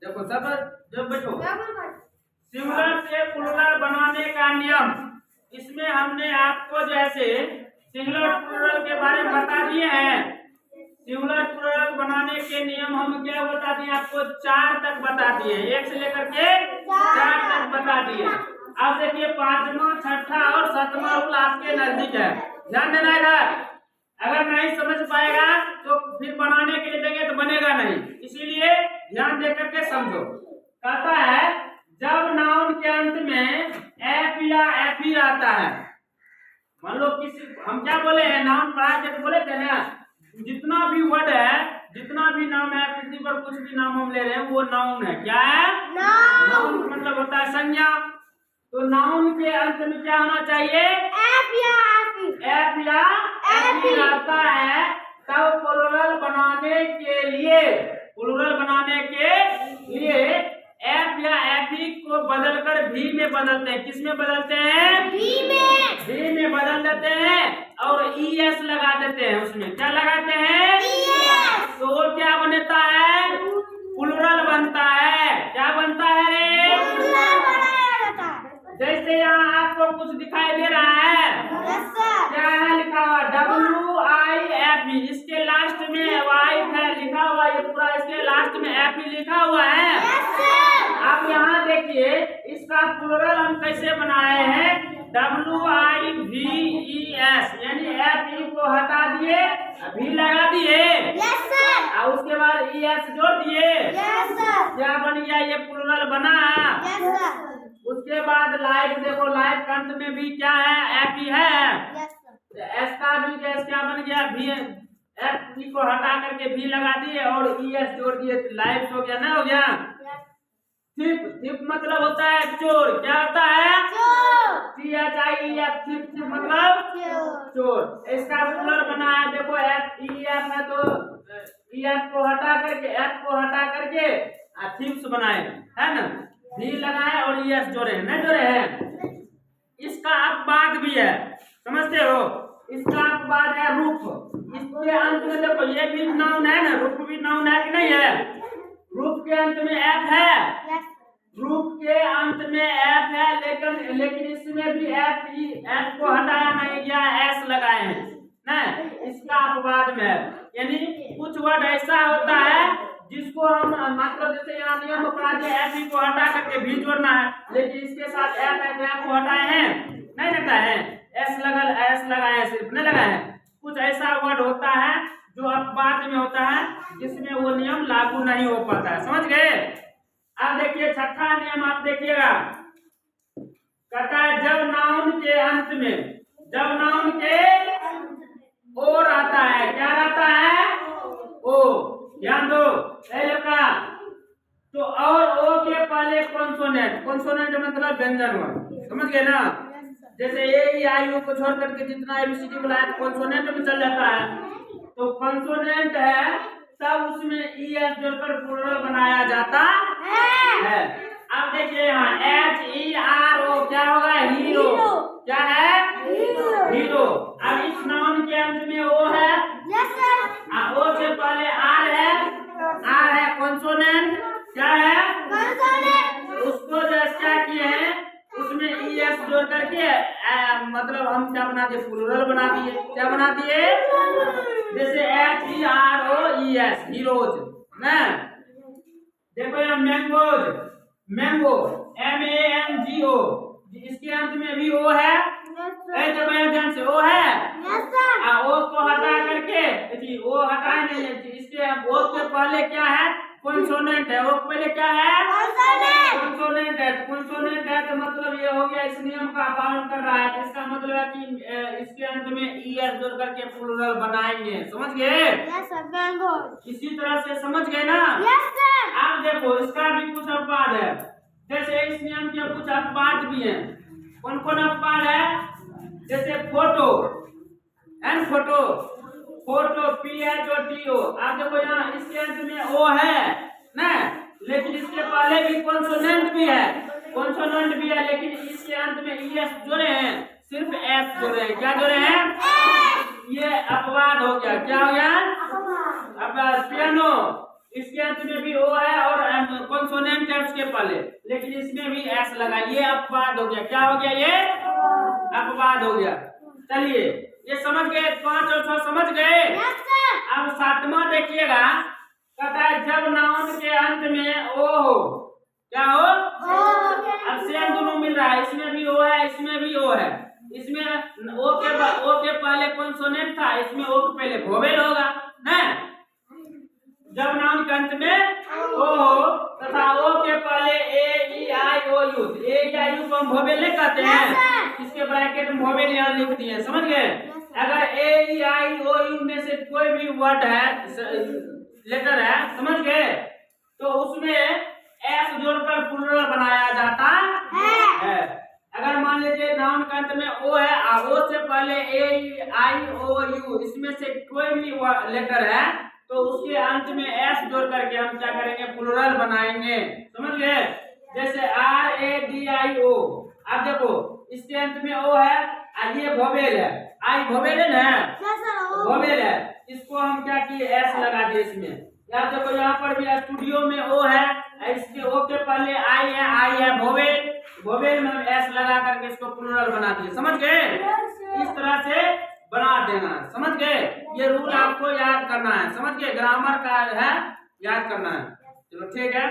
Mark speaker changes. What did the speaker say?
Speaker 1: देखो सब जब बैठो। सिंगुलर से प्लूरल बनाने का नियम, इसमें हमने आपको जैसे सिंगुलर प्लूरल के बारे में बता दिए हैं। सिंगुलर प्लूरल बनाने के नियम हम क्या बता दिए आपको? 4 तक बता दिए, 1 से लेकर के 4 तक बता दिए। अब देखिए 5वां, 6ठा और 7वां रूल आपके नजदीक है, ध्यान देना इधर। अगर नहीं समझ पाएगा तो फिर बनाने के लिए देंगे तो बनेगा नहीं, इसीलिए ध्यान दे करके समझो। कहता है जब नाउन के अंत में एफ या एफ ही आता है, मान लो किसी हम क्या बोले हैं, नाउन पढ़ा के तो बोले थे ना, जितना भी वर्ड है, जितना भी नाम है पृथ्वी पर, कुछ भी नाम हम ले रहे हैं वो नाउन है। क्या है? नाउन मतलब होता है संज्ञा। तो नाउन के अंत में क्या होना चाहिए? एफ या एफ ही आता है। तब प्लूरल बनाने के लिए एफ या एफ ही को बदलकर भी में बदलते हैं। किस में बदलते हैं? भी में बदल देते हैं और ES लगा देते हैं। उसमें क्या लगाते हैं? ES। तो वो क्या बनता है? प्लूरल बनता है। क्या बनता है रे? जैसे यहाँ आपको कुछ दिखाई दे रहा है, क्या है लिखा हुआ? WIFE, इसके लास्ट में वाइफ है लिखा हुआ, ये पूरा इसके लास्ट में एफ ही लिखा हुआ है। आप यहाँ देखिए इसका प्लूरल हम कैसे बनाए हैं? WIVES, यानी एफ ई को हटा दिए, भी लगा दिए और उसके बाद ES जोड़ दिए। क्या बन गया? ये प्लूरल बना। उसके बाद लाइफ देखो, लाइफ का अंत में भी क्या है? एफ ही है। एस का भी गैस क्या बन गया? भी। एफ ई को हटा करके भी लगा दिए और ES जोड़ दिए, लाइफ हो गया ना, हो गया। थिप मतलब होता है चोर। क्या होता है? THIEF, थिप मतलब चोर। इसका प्लूरल बना है, देखो FEF है तो EF को हटा करके, F को हटा करके थिप्स बनाए, है ना, भी लगाए और ES जोड़े, नहीं जोड़े हैं। इसका अपवाद भी है, समझते हो? इसका अपवाद है रूप। इसके अंत में देखो ये भी नाउन है ना, रूप भी नाउन है कि नहीं है? रूप के अंत में एफ है, रूप के अंत में एफ है, लेकिन इसमें भी एफ को हटाया नहीं गया, एस लगाए हैं ना, इसका अपवाद में है। यानी कुछ वर्ड ऐसा होता है जिसको हम मतलब जैसे यहाँ नियम पढ़ा दिया, एफ को हटा करके भी जोड़ना है, लेकिन इसके साथ एफ को हटाए हैं, नहीं हटाए हैं, एस लगाए हैं, सिर्फ नहीं लगाए हैं। कुछ ऐसा वर्ड होता है जो अपवाद में होता है, जिसमें वो नियम लागू नहीं हो पाता है, समझ गए? अब देखिए 6ठा नियम आप देखिएगा, कहता है जब नाउन के अंत में, जब नाउन के और आता है, क्या रहता है? ओ, ध्यान दो का। तो और ओ के पहले कॉन्सोनेंट मतलब व्यंजन वर्ग, समझ गए ना? जैसे A-E-I-O को छोड़ करके जितना ABCD बोला है कॉन्सोनेंट में चल जाता है। तो कॉन्सोनेंट है तब उसमें ES जोड़कर प्लूरल बनाया जाता है। अब देखिए यहाँ HERO क्या होगा? हीरो। क्या है? हीरो। अब इस नाउन के अंत में O है, O से पहले R है कॉन्सोनेंट। क्या है? उसको जैसे क्या किए हैं, उसमें ES जोड़ करके मतलब हम क्या बना दिए? प्लूरल बना दिए। क्या बना दिए? जैसे HEROES, हीरोज ना। देखो यहाँ मैंगो MANGO, इसके अंत में भी O है, ध्यान से O है। O को हटा करके, O हटाए नहीं, इसके O के पहले क्या है? कॉन्सोनेंट है। O पहले क्या है? कॉन्सोनेंट है। कॉन्सोनेंट है तो मतलब ये हो गया, इस नियम का पालन कर रहा है। इसका मतलब है कि इसके अंत में ES जोड़ करके प्लूरल बनाएंगे, समझ गए? इसी तरह से समझ गए ना? अब देखो इसका भी कुछ अपवाद है, जैसे इस नियम के कुछ अपवाद भी हैं। कौन कौन अपवाद है? जैसे फोटो PHOTO। आप देखो यहाँ इसके अंत में O है ना, लेकिन इसके पहले भी कॉन्सोनेंट भी है, लेकिन इसके अंत में ES जोड़े हैं, सिर्फ S जोड़े हैं। क्या जोड़े हैं? ये अपवाद हो गया। क्या हो गया? अब पियानो, इसके अंत में भी O है और कॉन्सोनेंट है उसके पहले, लेकिन इसमें भी एस लगा, ये अपवाद हो गया। क्या हो गया? ये अपवाद हो गया। चलिए ये समझ गए, 5 और 6 समझ गए। अब 7वां देखिएगा, कहता है जब नाउन के अंत में ओ हो, क्या हो? अब सेम दोनों मिल रहा है, इसमें भी ओ है, इसमें भी ओ है। इसमें ओ के पहले कॉन्सोनेंट था, इसमें ओ के पहले वोवेल होगा ना। जब नाउन के अंत में ओ हो तथा ओ के पहले ए ई आई ओ you, A E I you को हम वोवेल नहीं कहते हैं, इसके ब्रैकेट में वोवेल यहाँ लिख दिए, समझ गए। अगर ए ई आई ओ यू में से कोई भी वर्ड है, लेटर है, समझ गए, तो उसमें एस जोड़कर प्लूरल बनाया जाता है। अगर मान लीजिए नाउन के अंत में ओ है, ओ से पहले ए आई ओ यू, इसमें से कोई भी लेटर है, तो उसके अंत में एस जोड़ करके हम क्या करेंगे? प्लूरल बनाएंगे, समझ गए। जैसे आर ए डी आई ओ, अब देखो इसके अंत में ओ है, ये वोवेल है, आई वोवेल है ना, वोवेल है, इसको हम क्या किए? एस लगा दिए इसमें। या देखो यहाँ पर भी स्टूडियो में ओ है, इसके ओ के पहले आई है वोवेल, वोवेल में हम एस लगा करके इसको प्लूरल बना दिए, समझ गए। इस तरह से बना देना, समझ गए। ये रूल आपको याद करना है, समझ गए, ग्रामर का है, याद करना है। चलो ठीक है।